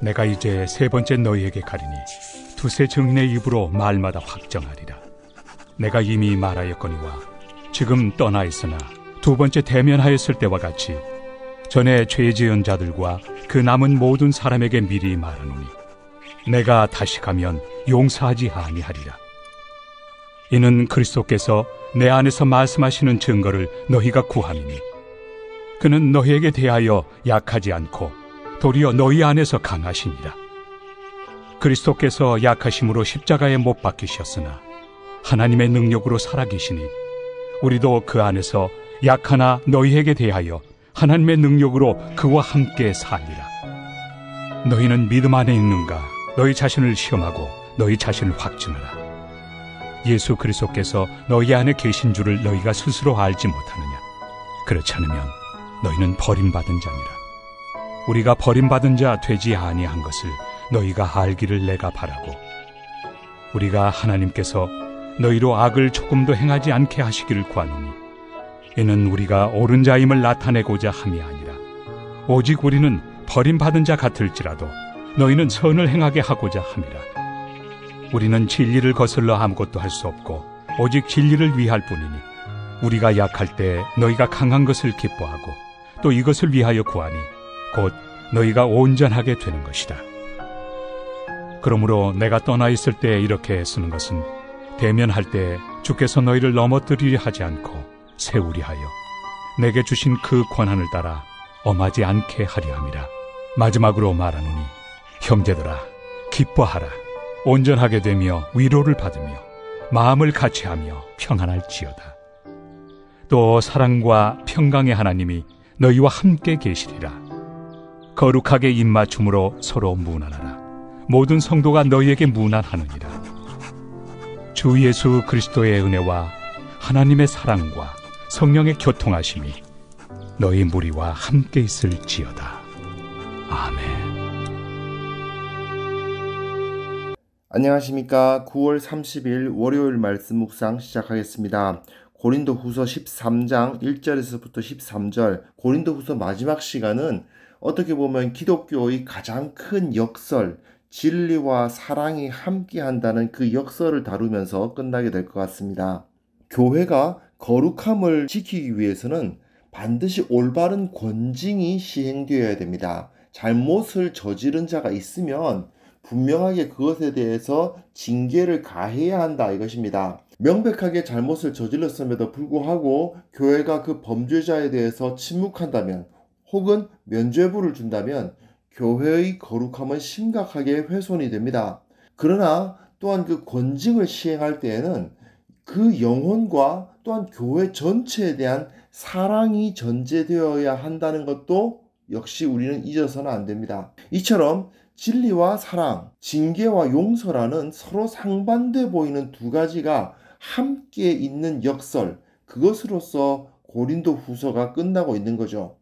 내가 이제 세 번째 너희에게 가리니 두세 증인의 입으로 말마다 확정하리라. 내가 이미 말하였거니와 지금 떠나 있으나 두 번째 대면하였을 때와 같이 전에 죄 지은 자들과 그 남은 모든 사람에게 미리 말하노니 내가 다시 가면 용서하지 아니하리라. 이는 그리스도께서 내 안에서 말씀하시는 증거를 너희가 구함이니 그는 너희에게 대하여 약하지 않고 도리어 너희 안에서 강하시니라. 그리스도께서 약하심으로 십자가에 못 박히셨으나 하나님의 능력으로 살아계시니 우리도 그 안에서 약하나 너희에게 대하여 하나님의 능력으로 그와 함께 살리라. 너희는 믿음 안에 있는가? 너희 자신을 시험하고 너희 자신을 확증하라. 예수 그리스도께서 너희 안에 계신 줄을 너희가 스스로 알지 못하느냐? 그렇지 않으면 너희는 버림받은 자니라. 우리가 버림받은 자 되지 아니한 것을 너희가 알기를 내가 바라고, 우리가 하나님께서 너희로 악을 조금도 행하지 않게 하시기를 구하노니 이는 우리가 옳은 자임을 나타내고자 함이 아니라 오직 우리는 버림받은 자 같을지라도 너희는 선을 행하게 하고자 함이라. 우리는 진리를 거슬러 아무것도 할 수 없고 오직 진리를 위할 뿐이니 우리가 약할 때 너희가 강한 것을 기뻐하고 또 이것을 위하여 구하니 곧 너희가 온전하게 되는 것이다. 그러므로 내가 떠나 있을 때 이렇게 쓰는 것은 대면할 때 주께서 너희를 넘어뜨리려 하지 않고 세우리 하여 내게 주신 그 권한을 따라 엄하지 않게 하려 함이라. 마지막으로 말하노니 형제들아, 기뻐하라. 온전하게 되며 위로를 받으며 마음을 같이하며 평안할지어다. 또 사랑과 평강의 하나님이 너희와 함께 계시리라. 거룩하게 입맞춤으로 서로 문안하라. 모든 성도가 너희에게 문안하느니라. 주 예수 그리스도의 은혜와 하나님의 사랑과 성령의 교통하심이 너희 무리와 함께 있을지어다. 아멘. 안녕하십니까. 9월 30일 월요일 말씀 묵상 시작하겠습니다. 고린도후서 13장 1절에서부터 13절, 고린도후서 마지막 시간은 어떻게 보면 기독교의 가장 큰 역설, 진리와 사랑이 함께한다는 그 역설을 다루면서 끝나게 될 것 같습니다. 교회가 거룩함을 지키기 위해서는 반드시 올바른 권징이 시행되어야 됩니다. 잘못을 저지른 자가 있으면 분명하게 그것에 대해서 징계를 가해야 한다, 이것입니다. 명백하게 잘못을 저질렀음에도 불구하고 교회가 그 범죄자에 대해서 침묵한다면 혹은 면죄부를 준다면 교회의 거룩함은 심각하게 훼손이 됩니다. 그러나 또한 그 권징을 시행할 때에는 그 영혼과 또한 교회 전체에 대한 사랑이 전제되어야 한다는 것도 역시 우리는 잊어서는 안 됩니다. 이처럼 진리와 사랑, 징계와 용서라는 서로 상반돼 보이는 두 가지가 함께 있는 역설, 그것으로서 고린도 후서가 끝나고 있는 거죠.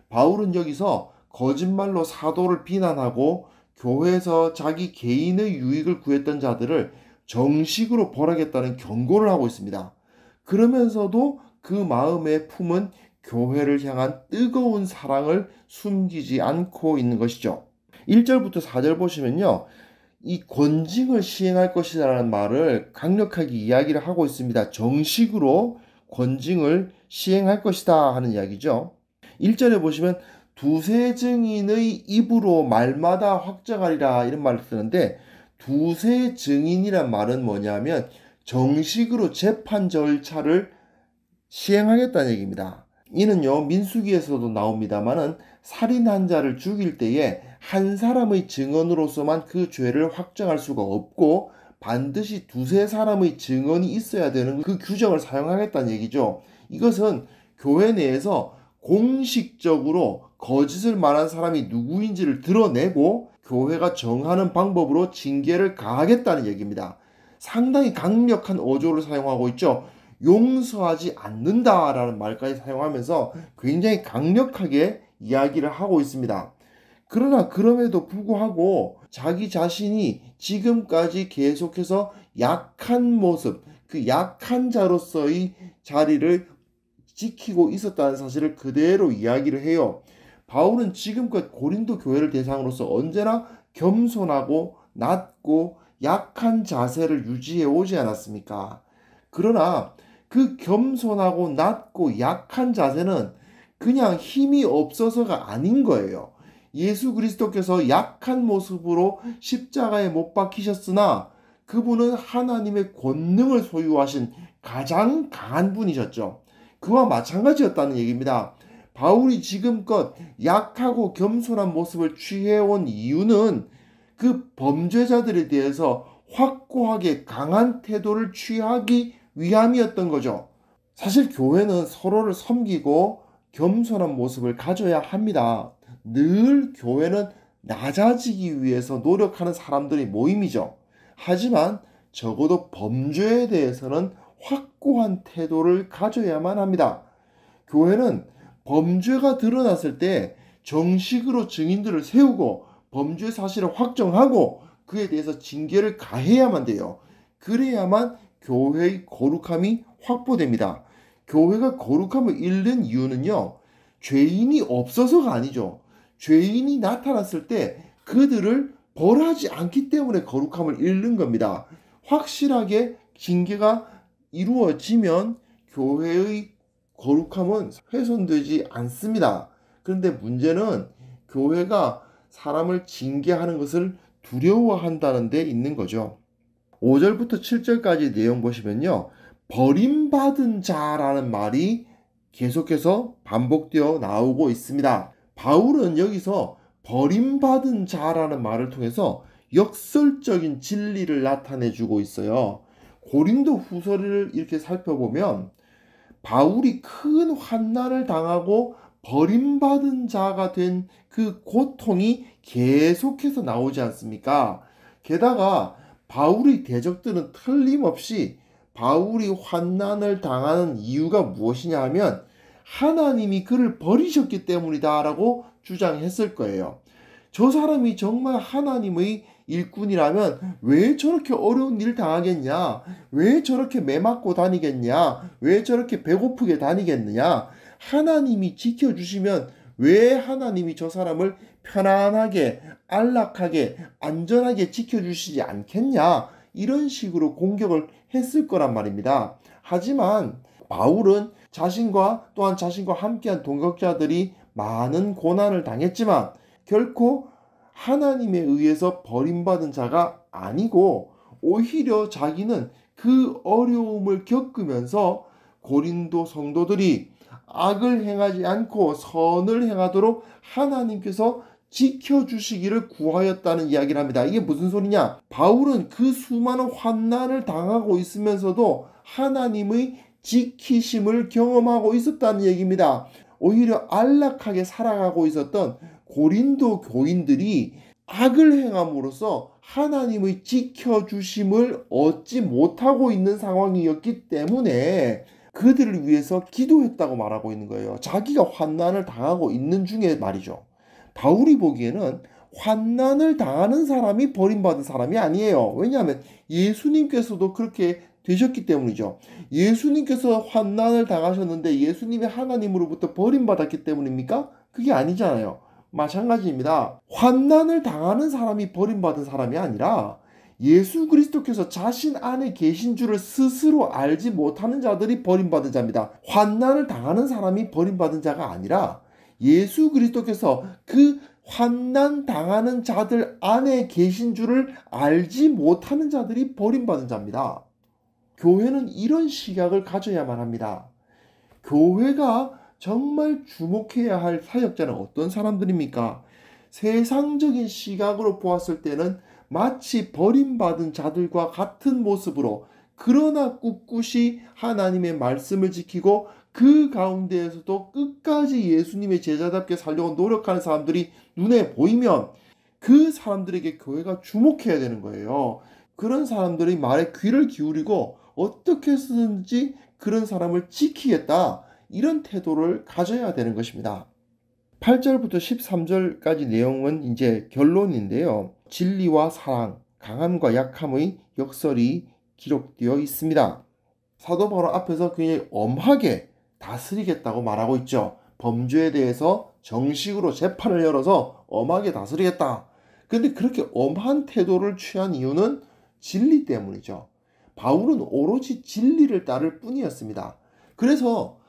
바울은 여기서 거짓말로 사도를 비난하고 교회에서 자기 개인의 유익을 구했던 자들을 정식으로 벌하겠다는 경고를 하고 있습니다. 그러면서도 그 마음에 품은 교회를 향한 뜨거운 사랑을 숨기지 않고 있는 것이죠. 1절부터 4절 보시면요, 이 권징을 시행할 것이라는 말을 강력하게 이야기를 하고 있습니다. 정식으로 권징을 시행할 것이다 하는 이야기죠. 1절에 보시면 두세 증인의 입으로 말마다 확정하리라, 이런 말을 쓰는데, 두세 증인이란 말은 뭐냐면 정식으로 재판 절차를 시행하겠다는 얘기입니다. 이는요, 민수기에서도 나옵니다만은 살인한 자를 죽일 때에 한 사람의 증언으로서만 그 죄를 확정할 수가 없고 반드시 두세 사람의 증언이 있어야 되는 그 규정을 사용하겠다는 얘기죠. 이것은 교회 내에서 공식적으로 거짓을 말한 사람이 누구인지를 드러내고 교회가 정하는 방법으로 징계를 가하겠다는 얘기입니다. 상당히 강력한 어조를 사용하고 있죠. 용서하지 않는다라는 말까지 사용하면서 굉장히 강력하게 이야기를 하고 있습니다. 그러나 그럼에도 불구하고 자기 자신이 지금까지 계속해서 약한 모습, 그 약한 자로서의 자리를 지키고 있었다는 사실을 그대로 이야기를 해요. 바울은 지금껏 고린도 교회를 대상으로서 언제나 겸손하고 낮고 약한 자세를 유지해 오지 않았습니까? 그러나 그 겸손하고 낮고 약한 자세는 그냥 힘이 없어서가 아닌 거예요. 예수 그리스도께서 약한 모습으로 십자가에 못 박히셨으나 그분은 하나님의 권능을 소유하신 가장 강한 분이셨죠. 그와 마찬가지였다는 얘기입니다. 바울이 지금껏 약하고 겸손한 모습을 취해온 이유는 그 범죄자들에 대해서 확고하게 강한 태도를 취하기 위함이었던 거죠. 사실 교회는 서로를 섬기고 겸손한 모습을 가져야 합니다. 늘 교회는 낮아지기 위해서 노력하는 사람들의 모임이죠. 하지만 적어도 범죄에 대해서는 확고한 태도를 가져야만 합니다. 교회는 범죄가 드러났을 때 정식으로 증인들을 세우고 범죄 사실을 확정하고 그에 대해서 징계를 가해야만 돼요. 그래야만 교회의 거룩함이 확보됩니다. 교회가 거룩함을 잃는 이유는요, 죄인이 없어서가 아니죠. 죄인이 나타났을 때 그들을 벌하지 않기 때문에 거룩함을 잃는 겁니다. 확실하게 징계가 이루어지면 교회의 거룩함은 훼손되지 않습니다. 그런데 문제는 교회가 사람을 징계하는 것을 두려워한다는 데 있는 거죠. 5절부터 7절까지 내용 보시면요, 버림받은 자라는 말이 계속해서 반복되어 나오고 있습니다. 바울은 여기서 버림받은 자라는 말을 통해서 역설적인 진리를 나타내주고 있어요. 고린도 후서를 이렇게 살펴보면 바울이 큰 환난을 당하고 버림받은 자가 된 그 고통이 계속해서 나오지 않습니까? 게다가 바울의 대적들은 틀림없이 바울이 환난을 당하는 이유가 무엇이냐 하면 하나님이 그를 버리셨기 때문이다라고 주장했을 거예요. 저 사람이 정말 하나님의 일꾼이라면 왜 저렇게 어려운 일 당하겠냐? 왜 저렇게 매 맞고 다니겠냐? 왜 저렇게 배고프게 다니겠느냐? 하나님이 지켜주시면 왜 하나님이 저 사람을 편안하게, 안락하게, 안전하게 지켜주시지 않겠냐? 이런 식으로 공격을 했을 거란 말입니다. 하지만 바울은 자신과 또한 자신과 함께한 동역자들이 많은 고난을 당했지만 결코 하나님에 의해서 버림받은 자가 아니고 오히려 자기는 그 어려움을 겪으면서 고린도 성도들이 악을 행하지 않고 선을 행하도록 하나님께서 지켜주시기를 구하였다는 이야기를 합니다. 이게 무슨 소리냐? 바울은 그 수많은 환난을 당하고 있으면서도 하나님의 지키심을 경험하고 있었다는 얘기입니다. 오히려 안락하게 살아가고 있었던 고린도 교인들이 악을 행함으로써 하나님의 지켜주심을 얻지 못하고 있는 상황이었기 때문에 그들을 위해서 기도했다고 말하고 있는 거예요. 자기가 환난을 당하고 있는 중에 말이죠. 바울이 보기에는 환난을 당하는 사람이 버림받은 사람이 아니에요. 왜냐하면 예수님께서도 그렇게 되셨기 때문이죠. 예수님께서 환난을 당하셨는데 예수님이 하나님으로부터 버림받았기 때문입니까? 그게 아니잖아요. 마찬가지입니다. 환난을 당하는 사람이 버림받은 사람이 아니라 예수 그리스도께서 자신 안에 계신 줄을 스스로 알지 못하는 자들이 버림받은 자입니다. 환난을 당하는 사람이 버림받은 자가 아니라 예수 그리스도께서 그 환난 당하는 자들 안에 계신 줄을 알지 못하는 자들이 버림받은 자입니다. 교회는 이런 시각을 가져야만 합니다. 교회가 정말 주목해야 할 사역자는 어떤 사람들입니까? 세상적인 시각으로 보았을 때는 마치 버림받은 자들과 같은 모습으로 그러나 꿋꿋이 하나님의 말씀을 지키고 그 가운데에서도 끝까지 예수님의 제자답게 살려고 노력하는 사람들이 눈에 보이면 그 사람들에게 교회가 주목해야 되는 거예요. 그런 사람들이 말에 귀를 기울이고 어떻게 해서든지 그런 사람을 지키겠다, 이런 태도를 가져야 되는 것입니다. 8절부터 13절까지 내용은 이제 결론인데요. 진리와 사랑, 강함과 약함의 역설이 기록되어 있습니다. 사도 바울 앞에서 굉장히 엄하게 다스리겠다고 말하고 있죠. 범죄에 대해서 정식으로 재판을 열어서 엄하게 다스리겠다. 근데 그렇게 엄한 태도를 취한 이유는 진리 때문이죠. 바울은 오로지 진리를 따를 뿐이었습니다. 그래서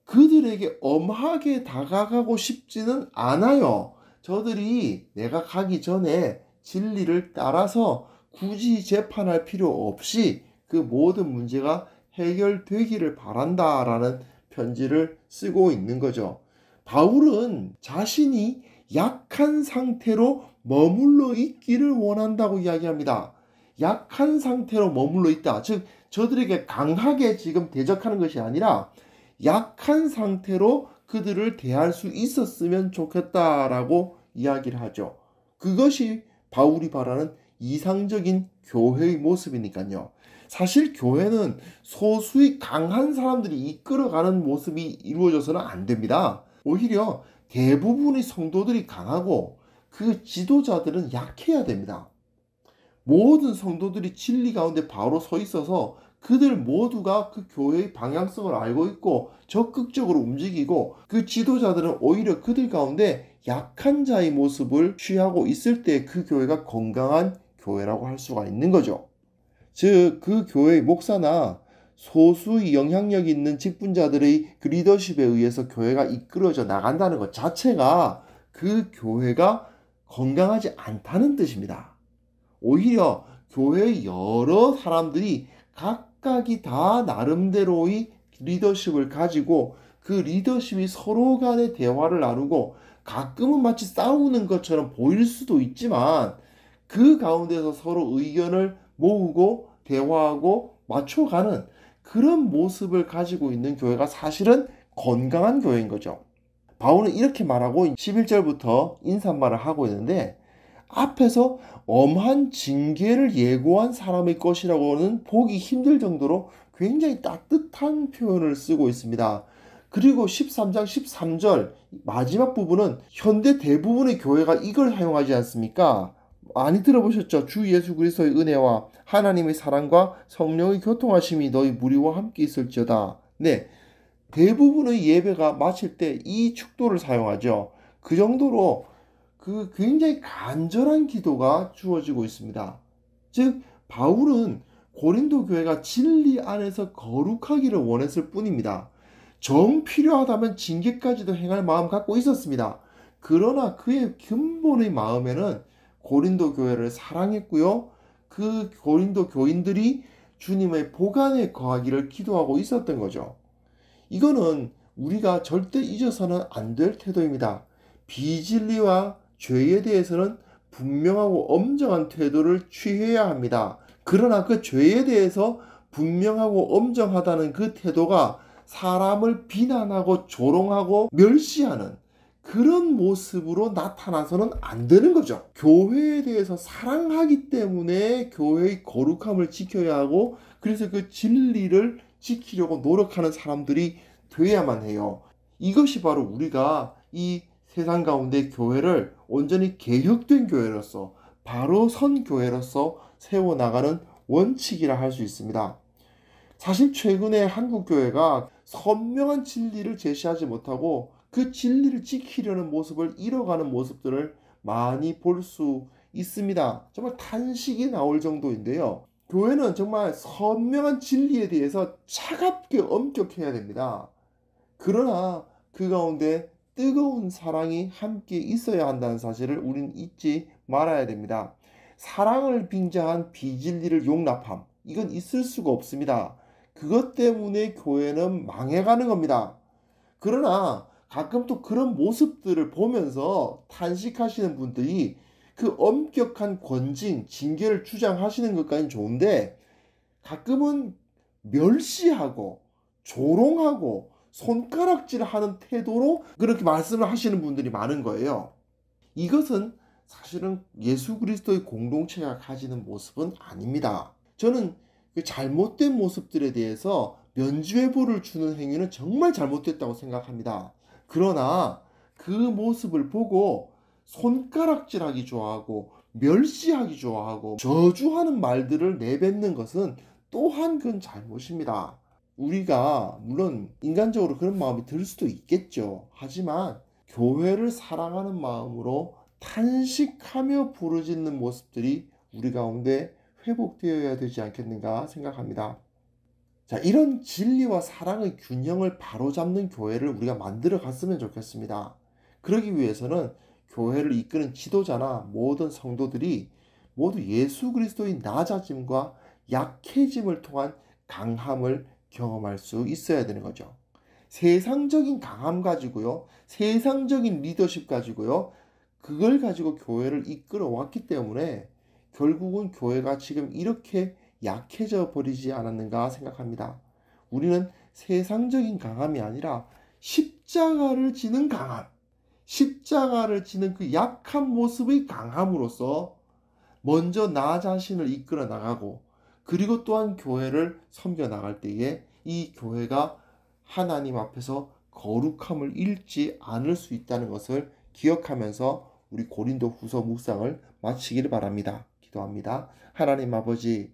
그들에게 엄하게 다가가고 싶지는 않아요. 저들이 내가 가기 전에 진리를 따라서 굳이 재판할 필요 없이 그 모든 문제가 해결되기를 바란다라는 편지를 쓰고 있는 거죠. 바울은 자신이 약한 상태로 머물러 있기를 원한다고 이야기합니다. 약한 상태로 머물러 있다. 즉, 저들에게 강하게 지금 대적하는 것이 아니라 약한 상태로 그들을 대할 수 있었으면 좋겠다라고 이야기를 하죠. 그것이 바울이 바라는 이상적인 교회의 모습이니까요. 사실 교회는 소수의 강한 사람들이 이끌어가는 모습이 이루어져서는 안 됩니다. 오히려 대부분의 성도들이 강하고 그 지도자들은 약해야 됩니다. 모든 성도들이 진리 가운데 바로 서 있어서 그들 모두가 그 교회의 방향성을 알고 있고 적극적으로 움직이고 그 지도자들은 오히려 그들 가운데 약한 자의 모습을 취하고 있을 때 그 교회가 건강한 교회라고 할 수가 있는 거죠. 즉, 그 교회의 목사나 소수의 영향력 있는 직분자들의 그 리더십에 의해서 교회가 이끌어져 나간다는 것 자체가 그 교회가 건강하지 않다는 뜻입니다. 오히려 교회의 여러 사람들이 각각이 다 나름대로의 리더십을 가지고 그 리더십이 서로 간의 대화를 나누고 가끔은 마치 싸우는 것처럼 보일 수도 있지만 그 가운데서 서로 의견을 모으고 대화하고 맞춰가는 그런 모습을 가지고 있는 교회가 사실은 건강한 교회인 거죠. 바울은 이렇게 말하고 11절부터 인사말을 하고 있는데 앞에서 엄한 징계를 예고한 사람의 것이라고는 보기 힘들 정도로 굉장히 따뜻한 표현을 쓰고 있습니다. 그리고 13장 13절 마지막 부분은 현대 대부분의 교회가 이걸 사용하지 않습니까? 많이 들어보셨죠? 주 예수 그리스도의 은혜와 하나님의 사랑과 성령의 교통하심이 너희 무리와 함께 있을지어다. 네, 대부분의 예배가 마칠 때 이 축도를 사용하죠. 그 정도로 그 굉장히 간절한 기도가 주어지고 있습니다. 즉, 바울은 고린도 교회가 진리 안에서 거룩하기를 원했을 뿐입니다. 정 필요하다면 징계까지도 행할 마음 갖고 있었습니다. 그러나 그의 근본의 마음에는 고린도 교회를 사랑했고요. 그 고린도 교인들이 주님의 보관에 거하기를 기도하고 있었던 거죠. 이거는 우리가 절대 잊어서는 안 될 태도입니다. 비진리와 죄에 대해서는 분명하고 엄정한 태도를 취해야 합니다. 그러나 그 죄에 대해서 분명하고 엄정하다는 그 태도가 사람을 비난하고 조롱하고 멸시하는 그런 모습으로 나타나서는 안 되는 거죠. 교회에 대해서 사랑하기 때문에 교회의 거룩함을 지켜야 하고 그래서 그 진리를 지키려고 노력하는 사람들이 돼야만 해요. 이것이 바로 우리가 이 세상 가운데 교회를 온전히 개혁된 교회로서 바로 선 교회로서 세워나가는 원칙이라 할 수 있습니다. 사실 최근에 한국 교회가 선명한 진리를 제시하지 못하고 그 진리를 지키려는 모습을 잃어가는 모습들을 많이 볼 수 있습니다. 정말 탄식이 나올 정도인데요. 교회는 정말 선명한 진리에 대해서 차갑게 엄격해야 됩니다. 그러나 그 가운데 뜨거운 사랑이 함께 있어야 한다는 사실을 우리는 잊지 말아야 됩니다. 사랑을 빙자한 비진리를 용납함, 이건 있을 수가 없습니다. 그것 때문에 교회는 망해가는 겁니다. 그러나 가끔 또 그런 모습들을 보면서 탄식하시는 분들이 그 엄격한 권징, 징계를 주장하시는 것까지는 좋은데 가끔은 멸시하고 조롱하고 손가락질하는 태도로 그렇게 말씀을 하시는 분들이 많은 거예요. 이것은 사실은 예수 그리스도의 공동체가 가지는 모습은 아닙니다. 저는 그 잘못된 모습들에 대해서 면죄부를 주는 행위는 정말 잘못됐다고 생각합니다. 그러나 그 모습을 보고 손가락질하기 좋아하고 멸시하기 좋아하고 저주하는 말들을 내뱉는 것은 또한 그건 잘못입니다. 우리가 물론 인간적으로 그런 마음이 들 수도 있겠죠. 하지만 교회를 사랑하는 마음으로 탄식하며 부르짖는 모습들이 우리 가운데 회복되어야 되지 않겠는가 생각합니다. 자, 이런 진리와 사랑의 균형을 바로잡는 교회를 우리가 만들어 갔으면 좋겠습니다. 그러기 위해서는 교회를 이끄는 지도자나 모든 성도들이 모두 예수 그리스도의 낮아짐과 약해짐을 통한 강함을 경험할 수 있어야 되는 거죠. 세상적인 강함 가지고요, 세상적인 리더십 가지고요, 그걸 가지고 교회를 이끌어 왔기 때문에 결국은 교회가 지금 이렇게 약해져 버리지 않았는가 생각합니다. 우리는 세상적인 강함이 아니라 십자가를 지는 강함, 십자가를 지는 그 약한 모습의 강함으로써 먼저 나 자신을 이끌어 나가고, 그리고 또한 교회를 섬겨 나갈 때에 이 교회가 하나님 앞에서 거룩함을 잃지 않을 수 있다는 것을 기억하면서 우리 고린도 후서 묵상을 마치기를 바랍니다. 기도합니다. 하나님 아버지,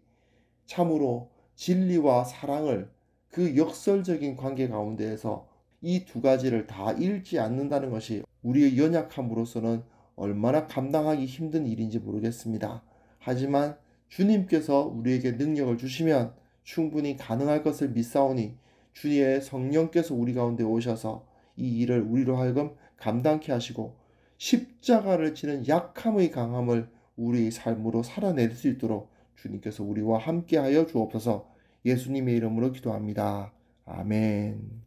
참으로 진리와 사랑을 그 역설적인 관계 가운데에서 이 두 가지를 다 잃지 않는다는 것이 우리의 연약함으로서는 얼마나 감당하기 힘든 일인지 모르겠습니다. 하지만 주님께서 우리에게 능력을 주시면 충분히 가능할 것을 믿사오니 주의 성령께서 우리 가운데 오셔서 이 일을 우리로 하여금 감당케 하시고 십자가를 지는 약함의 강함을 우리의 삶으로 살아낼 수 있도록 주님께서 우리와 함께하여 주옵소서. 예수님의 이름으로 기도합니다. 아멘.